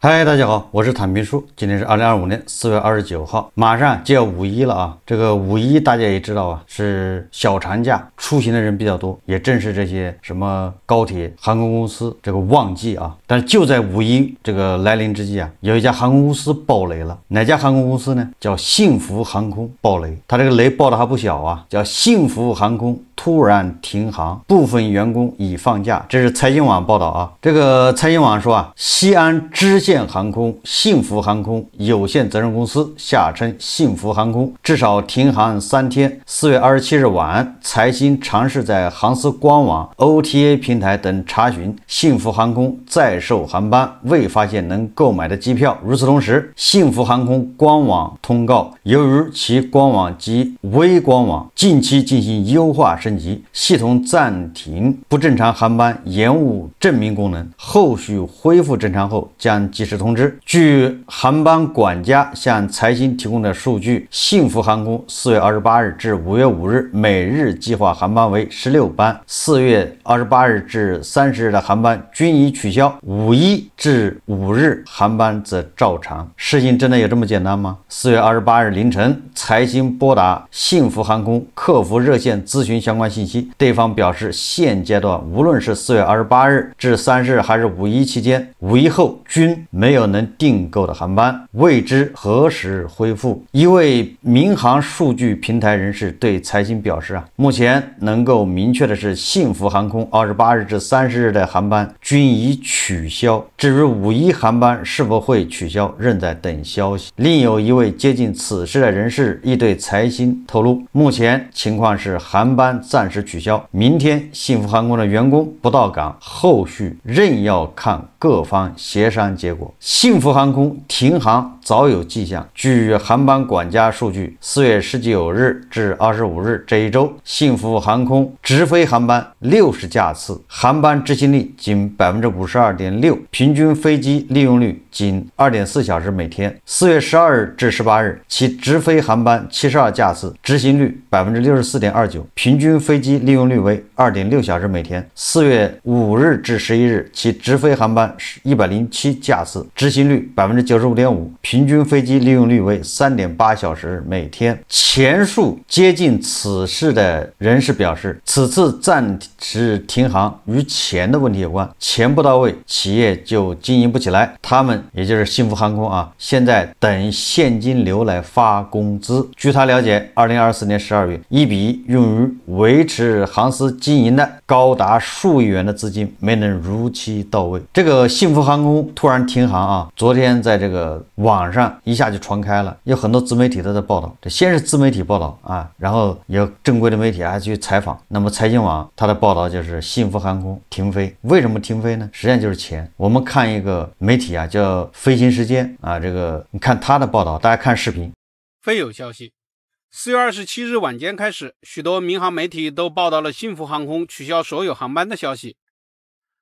嗨，大家好，我是坦平叔。今天是2025年4月29号，马上就要五一了啊！这个五一大家也知道啊，是小长假，出行的人比较多，也正是这些什么高铁、航空公司这个旺季啊。但是就在五一这个来临之际啊，有一家航空公司爆雷了。哪家航空公司呢？叫幸福航空爆雷。它这个雷爆的还不小啊，叫幸福航空突然停航，部分员工已放假。这是财经网报道啊。这个财经网说啊，西安支线航空幸福航空有限责任公司下称幸福航空至少停航3天。4月27日晚，财新尝试在航司官网、OTA 平台等查询幸福航空在售航班，未发现能购买的机票。与此同时，幸福航空官网通告，由于其官网及微官网近期进行优化升级，系统暂停不正常航班延误证明功能，后续恢复正常后将及时通知。据航班管家向财新提供的数据，幸福航空4月28日至5月5日每日计划航班为16班，4月28日至30日的航班均已取消，5、1至5日航班则照常。事情真的有这么简单吗？4月28日凌晨，财新拨打幸福航空客服热线咨询相关信息，对方表示现阶段无论是4月28日至30日还是5、1期间，5、1后均没有能订购的航班，未知何时恢复。一位民航数据平台人士对财新表示目前能够明确的是，幸福航空28日至30日的航班均已取消，至于5、1航班是否会取消，仍在等消息。另有一位接近此事的人士亦对财新透露，目前情况是航班暂时取消，明天幸福航空的员工不到岗，后续仍要看各方协商结果。幸福航空停航早有迹象。据航班管家数据，4月19日至25日这一周，幸福航空直飞航班60架次，航班执行率仅 52.6%， 平均飞机利用率仅 2.4小时每天。4月12日至18日，其直飞航班72架次，执行率 64.29%， 平均飞机利用率为 2.6小时每天。4月5日至11日，其直飞航班107架次，执行率 95.5%， 平均飞机利用率为 3.8小时每天。前述接近此事的人士表示，此次暂时停航与钱的问题有关，钱不到位，企业就经营不起来。他们也就是幸福航空现在等现金流来发工资。据他了解，2024年12月，一笔用于维持航司经营的高达数亿元的资金没能如期到位。这个幸福航空突然停航昨天在这个网上一下就传开了，有很多自媒体都在报道。这先是自媒体报道然后有正规的媒体还去采访。那么财经网它的报道就是幸福航空停飞。为什么停飞呢？实际上就是钱。我们看一个媒体叫飞行时间这个你看他的报道，大家看视频。非有消息，4月27日晚间开始，许多民航媒体都报道了幸福航空取消所有航班的消息。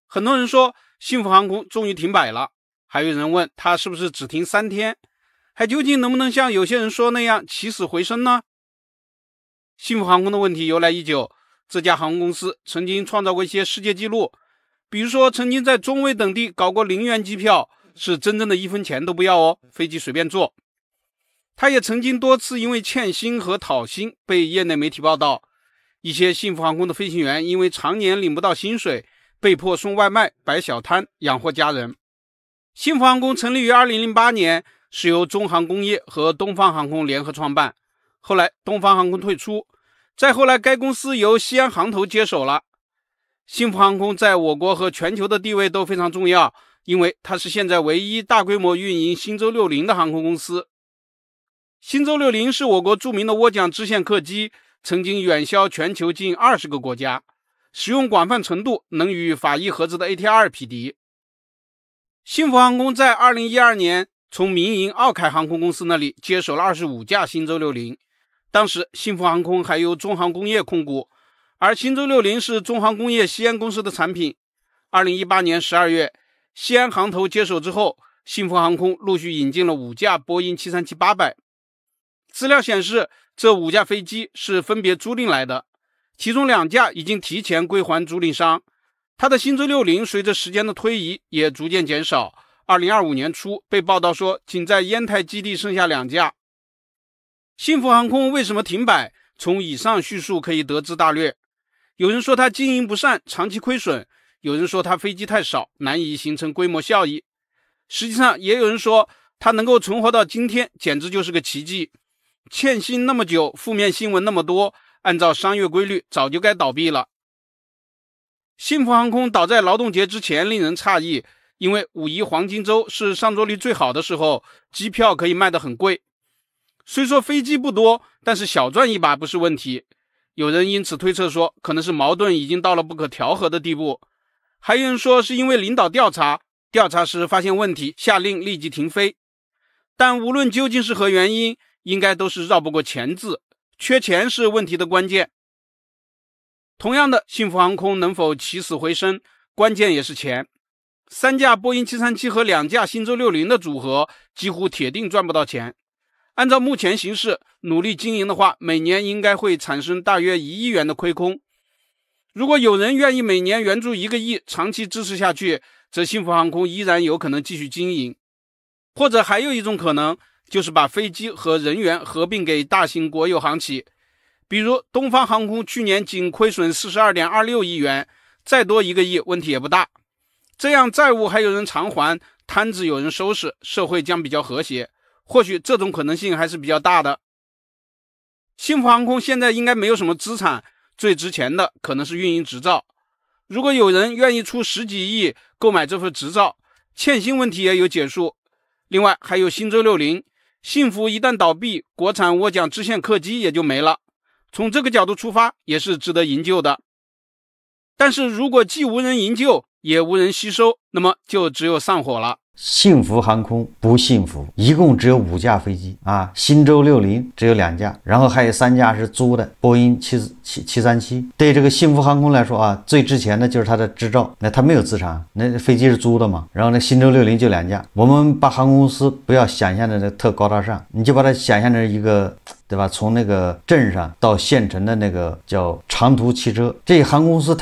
很多人说幸福航空终于停摆了，还有人问它是不是只停3天，还究竟能不能像有些人说那样起死回生呢？幸福航空的问题由来已久，这家航空公司曾经创造过一些世界纪录，比如说曾经在中卫等地搞过0元机票，是真正的1分钱都不要飞机随便坐。他也曾经多次因为欠薪和讨薪被业内媒体报道，一些幸福航空的飞行员因为常年领不到薪水，被迫送外卖摆小摊养活家人。幸福航空成立于2008年，是由中航工业和东方航空联合创办，后来东方航空退出，再后来该公司由西安航投接手了。幸福航空在我国和全球的地位都非常重要，因为它是现在唯一大规模运营新洲60的航空公司。新洲60是我国著名的涡桨支线客机，曾经远销全球近20个国家，使用广泛程度能与法医合资的 ATR 匹敌。幸福航空在2012年从民营奥凯航空公司那里接手了25架新洲60，当时幸福航空还由中航工业控股，而新洲60是中航工业西安公司的产品。2018年12月，西安航投接手之后，幸福航空陆续引进了5架波音737-800。资料显示，这5架飞机是分别租赁来的，其中2架已经提前归还租赁商。它的新洲60随着时间的推移也逐渐减少， 2025年初被报道说仅在烟台基地剩下2架。幸福航空为什么停摆？从以上叙述可以得知大略。有人说它经营不善，长期亏损；有人说它飞机太少，难以形成规模效益。实际上，也有人说它能够存活到今天，简直就是个奇迹。欠薪那么久，负面新闻那么多，按照商业规律，早就该倒闭了。幸福航空倒在劳动节之前令人诧异，因为五一黄金周是上座率最好的时候，机票可以卖得很贵。虽说飞机不多，但是小赚一把不是问题。有人因此推测说，可能是矛盾已经到了不可调和的地步。还有人说是因为领导调查时发现问题，下令立即停飞。但无论究竟是何原因，应该都是绕不过钱字，缺钱是问题的关键。同样的，幸福航空能否起死回生，关键也是钱。3架波音737和2架新舟60的组合几乎铁定赚不到钱。按照目前形势，努力经营的话，每年应该会产生大约1亿元的亏空。如果有人愿意每年援助1个亿，长期支持下去，则幸福航空依然有可能继续经营。或者还有一种可能，就是把飞机和人员合并给大型国有航企。比如东方航空去年仅亏损 42.26 亿元，再多1个亿问题也不大。这样债务还有人偿还，摊子有人收拾，社会将比较和谐。或许这种可能性还是比较大的。幸福航空现在应该没有什么资产，最值钱的可能是运营执照。如果有人愿意出10几亿购买这份执照，欠薪问题也有解数。另外还有新舟60，幸福一旦倒闭，国产涡桨支线客机也就没了。从这个角度出发，也是值得营救的。但是如果既无人营救，也无人吸收，那么就只有散伙了。幸福航空不幸福，一共只有5架飞机啊，新舟60只有2架，然后还有3架是租的波音737。对这个幸福航空来说啊，最值钱的就是它的执照，那它没有资产，那飞机是租的嘛。然后那新舟60就2架。我们把航空公司不要想象的特高大上，你就把它想象成一个，对吧？从那个镇上到县城的那个叫长途汽车，这航空公司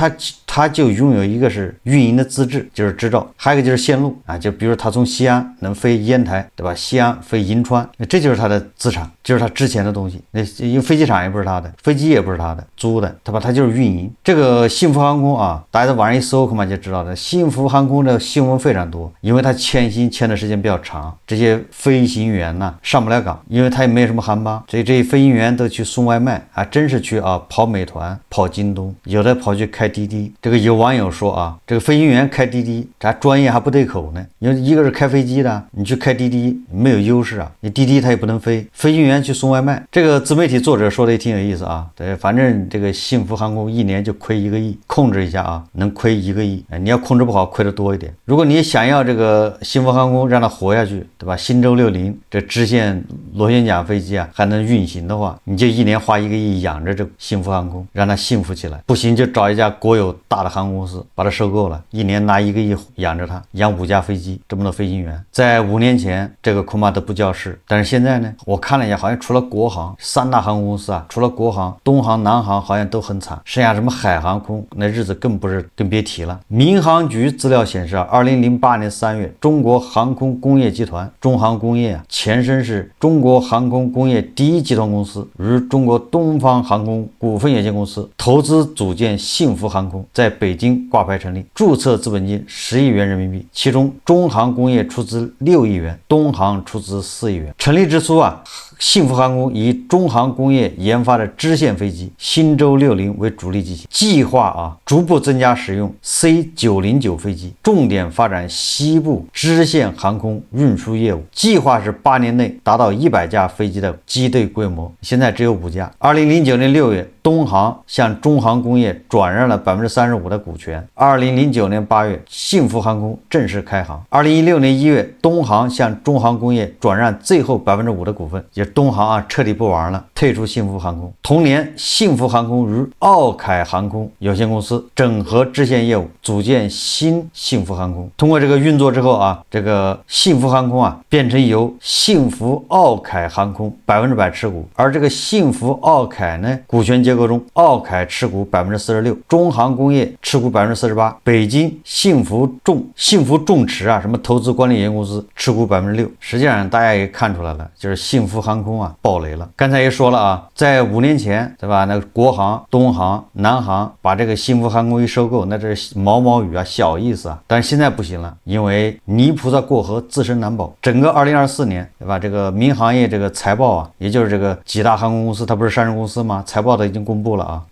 它就拥有一个是运营的资质，就是执照，还有一个就是线路啊，就比如它从西安能飞烟台，对吧？西安飞银川，这就是它的资产，就是它值钱的东西。那因为飞机场也不是它的，飞机也不是它的，租的，对吧？它就是运营。这个幸福航空啊，大家在网上一搜恐怕就知道了，幸福航空的新闻非常多，因为它欠薪欠的时间比较长，这些飞行员呢上不了岗，因为它也没有什么航班，所以这些飞行员都去送外卖啊，真是去啊跑美团、跑京东，有的跑去开滴滴。这个有网友说啊，这个飞行员开滴滴，咱专业还不对口呢。因为一个是开飞机的，你去开滴滴没有优势啊，你滴滴它也不能飞，飞行员去送外卖。这个自媒体作者说的也挺有意思啊，对，反正这个幸福航空一年就亏1个亿，控制一下啊，能亏1个亿，你要控制不好，亏得多一点。如果你想要这个幸福航空让它活下去，对吧？新舟60这支线螺旋桨飞机啊还能运行的话，你就一年花1个亿养着这幸福航空，让它幸福起来。不行就找一家国有大的航空公司把它收购了，一年拿1个亿养着它，养5架飞机，这么多飞行员。在5年前这个恐怕都不叫事，但是现在呢，我看了一下，好像除了国航3大航空公司啊，除了国航、东航、南航好像都很惨，剩下什么海航空那日子更别提了。民航局资料显示啊，2008年3月，中国航空工业集团中航工业啊，前身是中国航空工业第一集团公司，与中国东方航空股份有限公司投资组建幸福航空，在北京挂牌成立，注册资本金10亿元人民币，其中中航工业出资6亿元，东航出资4亿元。成立之初啊，幸福航空以中航工业研发的支线飞机新舟60为主力机型，计划逐步增加使用 C909 飞机，重点发展西部支线航空运输业务，计划是8年内达到100架飞机的机队规模，现在只有5架。2009年6月，东航向中航工业转让了35%的股权。2009年8月，幸福航空正式开航。2016年1月，东航向中航工业转让最后5%的股份，也就是东航啊彻底不玩了，退出幸福航空。同年，幸福航空与奥凯航空有限公司整合支线业务，组建新幸福航空。通过这个运作之后啊，这个幸福航空啊变成由幸福奥凯航空100%持股，而这个幸福奥凯呢，股权结构中，奥凯持股46%，中航工业持股48%，北京幸福众驰啊什么投资管理有限公司持股6%。实际上大家也看出来了，就是幸福航空啊爆雷了。刚才也说了啊，在5年前，对吧？那个国航、东航、南航把这个幸福航空一收购，那这是毛毛雨啊，小意思啊。但是现在不行了，因为泥菩萨过河，自身难保。整个2024年，对吧？这个民航业这个财报啊，也就是这个几大航空公司，它不是上市公司吗？财报都已经公布了啊。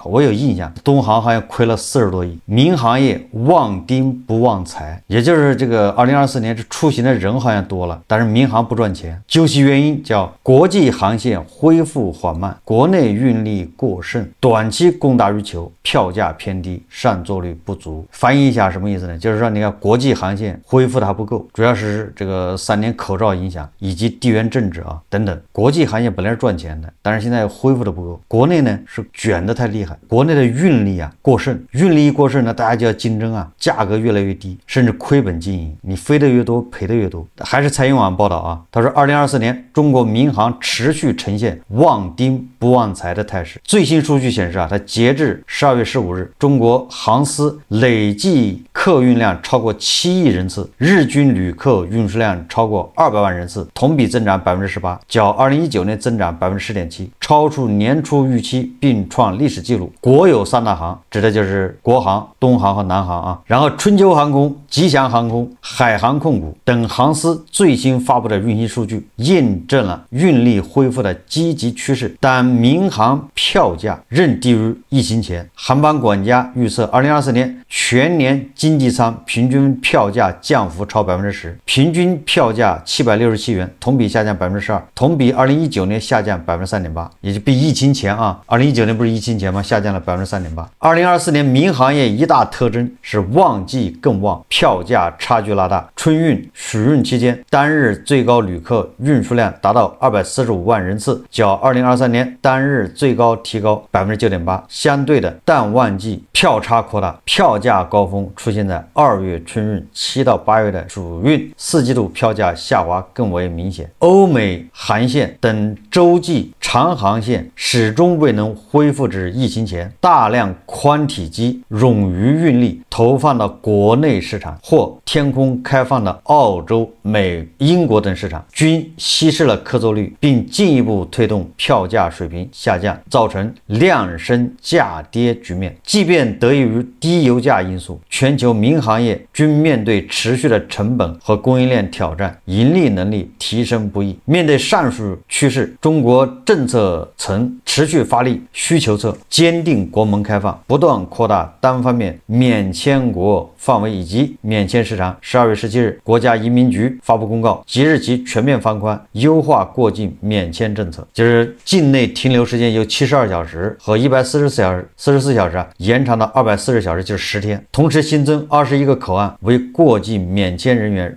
我有印象，东航好像亏了40多亿。民航业旺丁不旺财，也就是这个2024年这出行的人好像多了，但是民航不赚钱。究其原因，叫国际航线恢复缓慢，国内运力过剩，短期供大于求，票价偏低，上座率不足。翻译一下什么意思呢？就是说你看国际航线恢复的还不够，主要是这个3年口罩影响以及地缘政治啊等等。国际航线本来是赚钱的，但是现在恢复的不够。国内呢是卷得太厉害，国内的运力啊过剩，运力一过剩呢，大家就要竞争啊，价格越来越低，甚至亏本经营，你飞得越多赔得越多。还是财经网报道啊，他说2024年中国民航持续呈现旺丁不旺财的态势。最新数据显示啊，它截至12月15日，中国航司累计客运量超过7亿人次，日均旅客运输量超过200万人次，同比增长18%，较2019年增长10.7%，超出年初预期，并创历史纪录。国有3大航，指的就是国航、东航和南航啊。然后春秋航空、吉祥航空、海航控股等航司最新发布的运行数据，印证了运力恢复的积极趋势，但民航票价仍低于疫情前。航班管家预测2024年全年经济舱平均票价降幅超10%，平均票价767元，同比下降12%，同比2019年下降3.8%，也就比疫情前啊，2019年不是疫情前吗？下降了3.8%。2024年民航业一大特征是旺季更旺，票价差距拉大。春运、暑运期间单日最高旅客运输量达到245万人次，较2023年单日最高提高9.8%。相对的，淡旺季票差扩大，票价高峰出现在2月春运、7到8月的暑运，4季度票价下滑更为明显。欧美航线等洲际长航线始终未能恢复至疫情前，大量宽体机冗余运力投放到国内市场或天空开放的澳洲、美、英国等市场，均稀释了客座率，并进一步推动票价水平下降，造成量升价跌局面。即便得益于低油价因素，全球民航业均面对持续的成本和供应链挑战，盈利能力提升不易。面对上述趋势，中国政策层持续发力需求侧，坚定国门开放，不断扩大单方面免签国范围以及免签时长。12月17日，国家移民局发布公告，即日起全面放宽优化过境免签政策，就是境内停留时间由72小时和144小时延长到240小时，就是10天。同时新增21个口岸为过境免签人员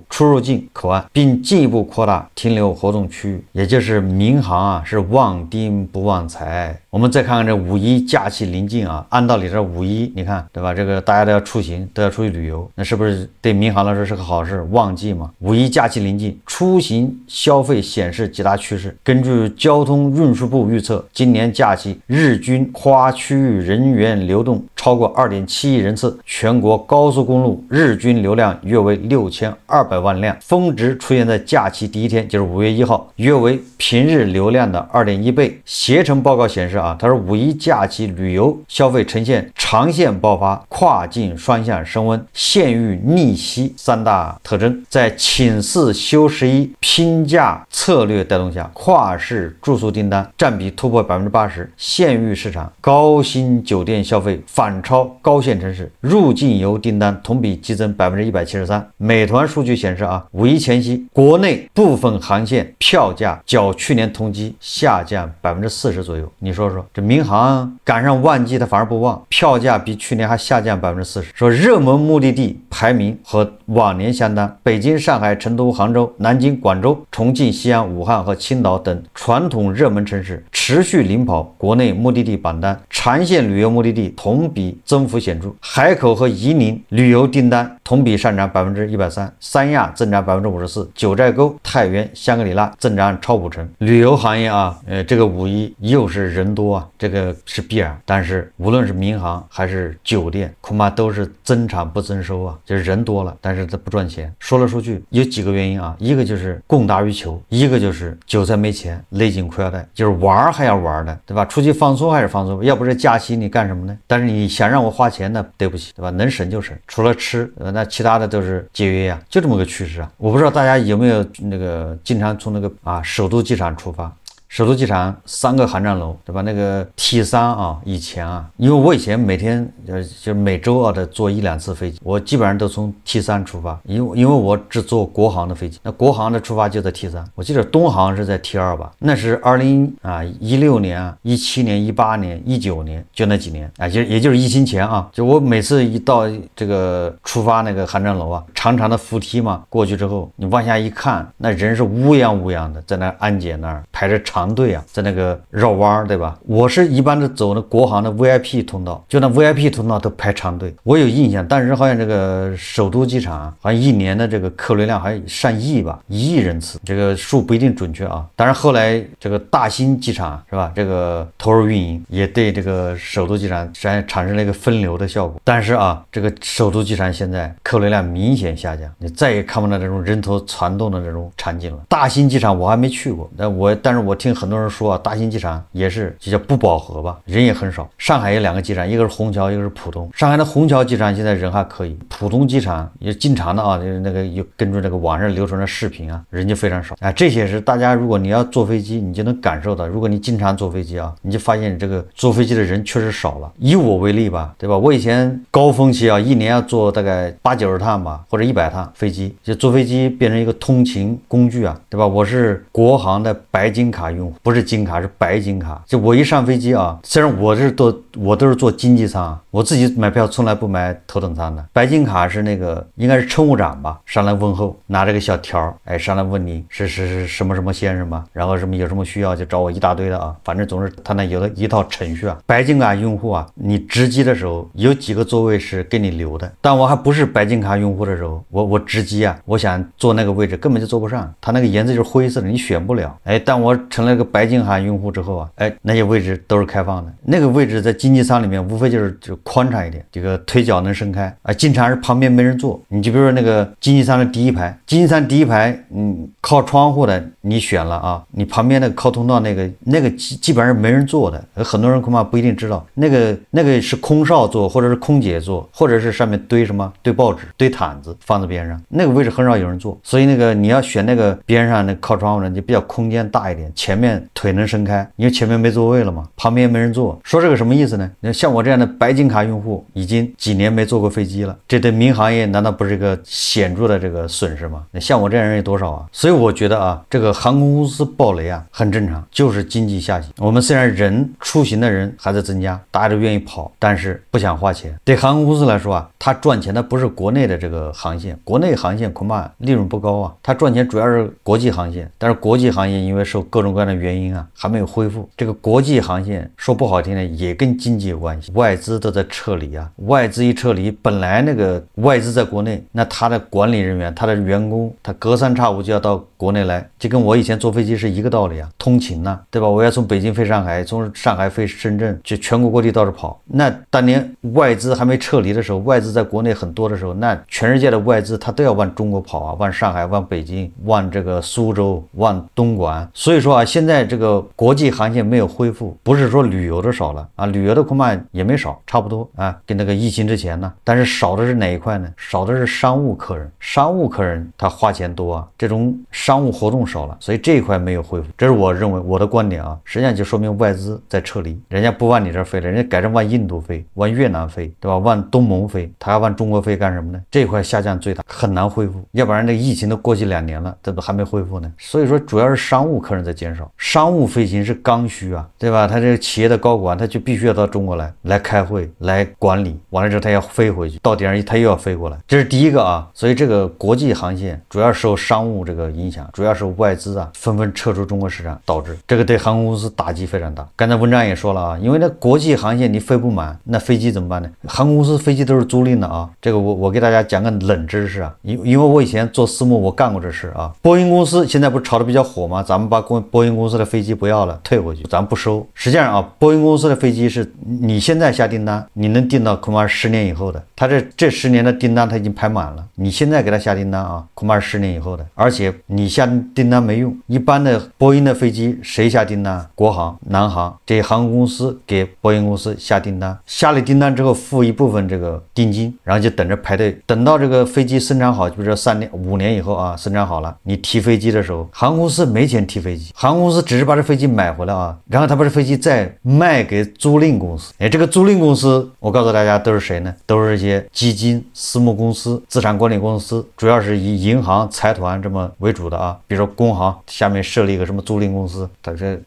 出入境口岸，并进一步扩大停留活动区域。也就是民航是旺丁不旺财。我们再看看这5·1假期临近啊，按道理这5·1你看对吧，这个大家都要出行，都要出去旅游，那是不是对民航来说是个好事，旺季嘛？5·1假期临近，出行消费显示几大趋势。根据交通运输部预测，今年假期日均跨区域人员流动超过2.7亿人次，全国高速公路日均流量约为6200万辆，峰值出现在假期第一天，就是5月1号，约为平日流量的2.1倍。携程报告显示他说5·1假期旅游消费呈现长线爆发、跨境双向升温、县域逆袭3大特征。在请4休11拼价策略带动下，跨市住宿订单占比突破80%，县域市场高新酒店消费反超高线城市，入境游订单同比激增173%。美团数据显示5·1前夕，国内部分航线票价较去年同期下降40%左右。你说说，这民航赶上旺季它反而不旺，票价比去年还下降40%。说热门目的地排名和往年相当。北京、上海、成都、杭州、南京、广州、重庆、西安、武汉和青岛等传统热门城市持续领跑国内目的地榜单，长线旅游目的地同比增幅显著。海口和夷宁旅游订单同比上涨130%，三亚增长54%，九寨沟、太原、香格里拉增长超50%。旅游行业啊，这个五一又是人多啊，这个是必然。但是无论是民航还是酒店，恐怕都是增产不增收啊，就是人多了，但是它不赚钱。说来说去有几个原因啊，一个就是供大于求，一个就是韭菜没钱，勒紧裤腰带，就是玩还要玩的，对吧？出去放松还是放松，要不是假期你干什么呢？但是你想让我花钱呢，对不起，对吧？能省就省，除了吃，那其他的都是节约呀，就这么个趋势啊。我不知道大家有没有那个经常从那个首都机场出发。首都机场3个航站楼，对吧？那个 T3啊，以前啊，因为我以前每天就是每周的坐1、2次飞机，我基本上都从 T3 出发，因为我只坐国航的飞机，那国航的出发就在 T3，我记得东航是在 T2吧，那是2016年、17年、18年、19年，就那几年啊，也就是疫情前啊，就我每次一到这个出发那个航站楼啊，长长的扶梯嘛，过去之后你往下一看，那人是乌泱乌泱的，在那安检那儿排着长队啊，在那个绕弯，对吧？我是一般的走那国航的 VIP 通道，就那 VIP 通道都排长队，我有印象。但是好像这个首都机场好像一年的这个客流量还上亿吧，1亿人次，这个数不一定准确啊。当然后来这个大兴机场是吧，这个投入运营也对这个首都机场产生了一个分流的效果。但是这个首都机场现在客流量明显下降，你再也看不到这种人头攒动的这种场景了。大兴机场我还没去过，但是我听很多人说大兴机场也是就叫不饱和吧，人也很少。上海有2个机场，一个是虹桥，一个是浦东。上海的虹桥机场现在人还可以，浦东机场也经常的那个有根据这个网上流传的视频人就非常少这些是大家如果你要坐飞机，你就能感受到。如果你经常坐飞机你就发现这个坐飞机的人确实少了。以我为例吧，对吧？我以前高峰期一年要坐大概80-90趟吧，或者100趟飞机，就坐飞机变成一个通勤工具对吧？我是国航的白金卡用户，不是金卡，是白金卡。就我一上飞机虽然我都是坐经济舱，我自己买票从来不买头等舱的。白金卡是那个应该是乘务长吧，上来问候，拿着个小条上来问你是什么什么先生吧，然后有什么需要就找我一大堆的反正总是他那有的一套程序白金卡用户你值机的时候有几个座位是给你留的，但我还不是白金卡用户的时候，我值机我想坐那个位置根本就坐不上，它那个颜色就是灰色的，你选不了。但我成了个白金卡用户之后那些位置都是开放的。那个位置在经济舱里面无非就宽敞一点，这个腿脚能伸开经常是旁边没人坐。你就比如说那个经济舱的第一排，经济舱第一排靠窗户的你选了你旁边那个靠通道那个基本上是没人坐的。很多人恐怕不一定知道，那个是空少坐，或者是空姐坐，或者是上面堆什么堆报纸堆毯子放在边上，那个位置很少有人坐。所以那个你要选那个边上那靠窗户的就比较空间大一点，前面腿能伸开，因为前面没座位了嘛，旁边没人坐。说这个什么意思呢？像我这样的白金卡用户已经几年没坐过飞机了，这对民航业难道不是一个显著的这个损失吗？像我这样人有多少所以我觉得这个航空公司暴雷很正常，就是经济下行。我们虽然人出行的人还在增加，大家都愿意跑，但是不想花钱。对航空公司来说它赚钱的不是国内的这个航线，国内航线恐怕利润不高它赚钱主要是国际航线。但是国际航线因为受各种各样的原因还没有恢复。这个国际航线说不好听的也跟经济有关系，外资都在撤离外资一撤离，本来那个外资在国内，那他的管理人员他的员工他隔三差五就要到国内来，就跟我以前坐飞机是一个道理通勤对吧？我要从北京飞上海，从上海飞深圳，就全国各地到处跑。那当年外资还没撤离的时候，外资在国内很多的时候，那全世界的外资他都要往中国跑往上海，往北京，往这个苏州，往东莞。所以说现在这个国际航线没有恢复，不是说旅游的少了旅游的恐怕也没少，差不多跟那个疫情之前呢。但是少的是哪一块呢？少的是商务客人，商务客人他花钱多这种商务活动少了，所以这一块没有恢复。这是我认为我的观点实际上就说明外资在撤离，人家不往你这儿飞了，人家改成往印度飞，往越南飞，对吧？往东盟飞，他要往中国飞干什么呢？这一块下降最大，很难恢复。要不然这疫情都过去2年了，这不还没恢复呢？所以说主要是商务客人在减少，商务飞行是刚需对吧？他这个企业的高管他就必须要到中国来开会，来管理，完了之后它要飞回去，到点上它又要飞过来，这是第一个啊。所以这个国际航线主要受商务这个影响，主要是外资啊纷纷撤出中国市场，导致这个对航空公司打击非常大。刚才文章也说了啊，因为那国际航线你飞不满，那飞机怎么办呢？航空公司飞机都是租赁的啊。这个我给大家讲个冷知识啊，因为我以前做私募我干过这事啊。波音公司现在不是炒得比较火吗？咱们把波音公司的飞机不要了，退回去，咱不收。实际上啊，波音公司的飞机是你现在下订单，你能订到恐怕是10年以后的。他这10年的订单他已经排满了，你现在给他下订单啊，恐怕是10年以后的。而且你下订单没用，一般的波音的飞机谁下订单？国航、南航这些航空公司给波音公司下订单，下了订单之后付一部分这个定金，然后就等着排队，等到这个飞机生产好，就比如说3年、5年以后啊，生产好了，你提飞机的时候，航空公司没钱提飞机，航空公司只是把这飞机买回来啊，然后他把这飞机再卖给租赁公司。这个租赁公司，我告诉大家都是谁呢？都是一些基金、私募公司、资产管理公司，主要是以银行、财团这么为主的啊。比如说工行下面设立一个什么租赁公司，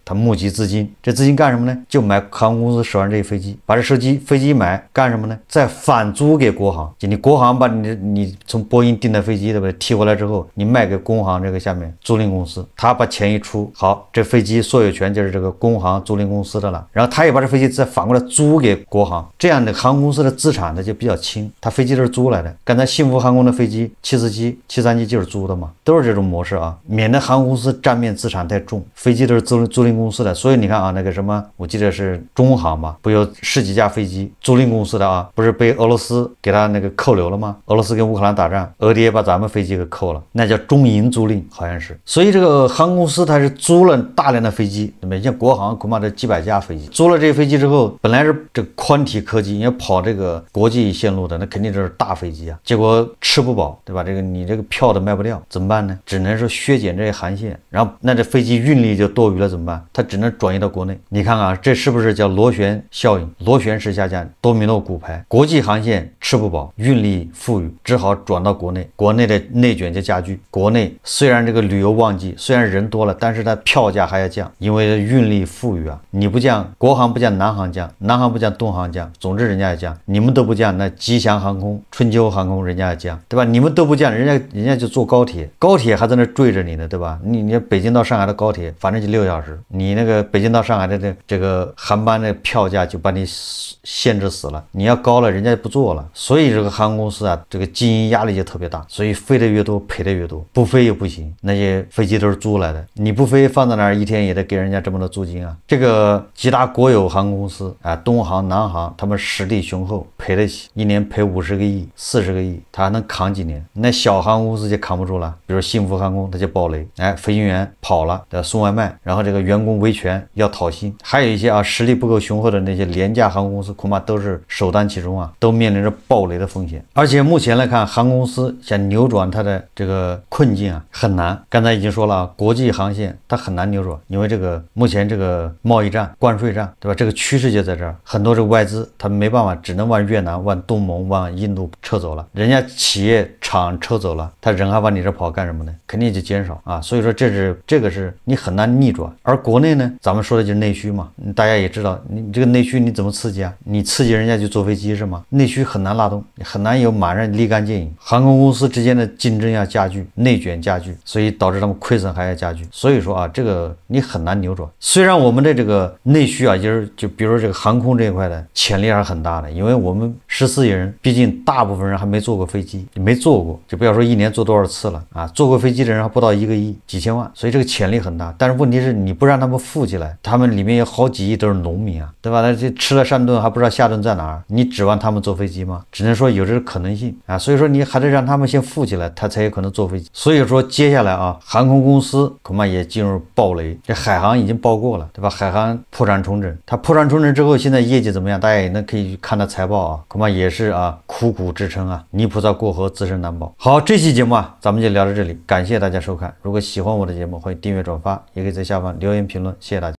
他募集资金，这资金干什么呢？就买航空公司手上这些飞机，把这飞机买干什么呢？再返租给国航，就你国航把你从波音订的飞机对不对？提回来之后，你卖给工行这个下面租赁公司，他把钱一出，好，这飞机所有权就是这个工行租赁公司的了，然后他也把这飞机再反过来租给国航，这样的航空公司的资产它就比较轻，它飞机都是租来的。刚才幸福航空的飞机747、737就是租的嘛，都是这种模式啊，免得航空公司账面资产太重，飞机都是租赁公司的。所以你看啊，那个什么，我记得是中航吧，不有10几架飞机租赁公司的啊，不是被俄罗斯给他那个扣留了吗？俄罗斯跟乌克兰打仗，俄爹把咱们飞机给扣了，那叫中银租赁，好像是。所以这个航空公司它是租了大量的飞机，对吧？像国航恐怕这几百架飞机，租了这些飞机之后，本来是这个宽体客机，要跑这个国际线路的，那肯定就是大飞机啊，结果吃不饱，对吧？你这个票都卖不掉，怎么办呢？只能说削减这些航线，然后那这飞机运力就多余了，怎么办？它只能转移到国内。你看看这是不是叫螺旋效应？螺旋式下降，多米诺骨牌。国际航线吃不饱，运力富裕，只好转到国内，国内的内卷就加剧。国内虽然这个旅游旺季，虽然人多了，但是它票价还要降，因为运力富裕啊，你不降，国航不降，南航降，南航不降，东航降，总之人家要降，你们都不降，那吉祥航空、春秋航空人家要降，对吧？你们都不降，人家就坐高铁，高铁还在那追着你呢，对吧？你北京到上海的高铁，反正就6小时，你那个北京到上海的这个航班的票价就把你限制死了，你要高了，人家不做了。所以这个航空公司啊，这个经营压力就特别大，所以飞得越多赔得越多，不飞又不行，那些飞机都是租来的，你不飞放在那儿一天也得给人家这么多租金啊。这个几大国有航空公司啊，东航、南航，他们实力雄厚，赔得起，一年赔50个亿、40个亿，他还能扛几年？那小航空公司就扛不住了，比如幸福航空，它就爆雷，飞行员跑了，要送外卖，然后这个员工维权要讨薪，还有一些啊实力不够雄厚的那些廉价航空公司，恐怕都是首当其冲啊，都面临着爆雷的风险。而且目前来看，航空公司想扭转它的这个困境啊很难。刚才已经说了啊，国际航线它很难扭转，因为这个目前这个贸易战、关税战，对吧？这个趋势就在这儿，很多这个外资他们没办法，只能往越南、往东盟、往印度撤走了。人家企业厂撤走了，他人还往你这跑干什么呢？肯定就减少啊。所以说这个是你很难逆转。而国内呢，咱们说的就是内需嘛，大家也知道，你这个内需你怎么刺激啊？你刺激人家去坐飞机是吗？内需很难拉动，很难有马上立竿见影。航空公司之间的竞争要加剧，内卷加剧，所以导致他们亏损还要加剧。所以说啊，这个你很难扭转。虽然我们的这个内需啊，就比如这个航空这一块的潜力还是很大的，因为我们14亿人，毕竟大部分人还没坐过飞机，没坐过，就不要说一年坐多少次了啊，坐过飞机的人还不到1个亿，几千万，所以这个潜力很大。但是问题是你不让他们富起来，他们里面有好几亿都是农民啊，对吧？那这吃了上顿还不知道下顿在哪儿，你指望他们坐飞机吗？只能说有这个可能性啊，所以说你还得让他们先富起来，他才有可能坐飞机。所以说接下来啊，航空公司恐怕也进入暴雷，这海航已经爆过了，对吧？海航破产重整，它破产重整之后，现在业绩怎么样？大家也能可以看到财报啊，恐怕也是啊苦苦支撑啊，泥菩萨过河自身难保。好，这期节目啊，咱们就聊到这里，感谢大家收看。如果喜欢我的节目，欢迎订阅转发，也可以在下方留言评论，谢谢大家。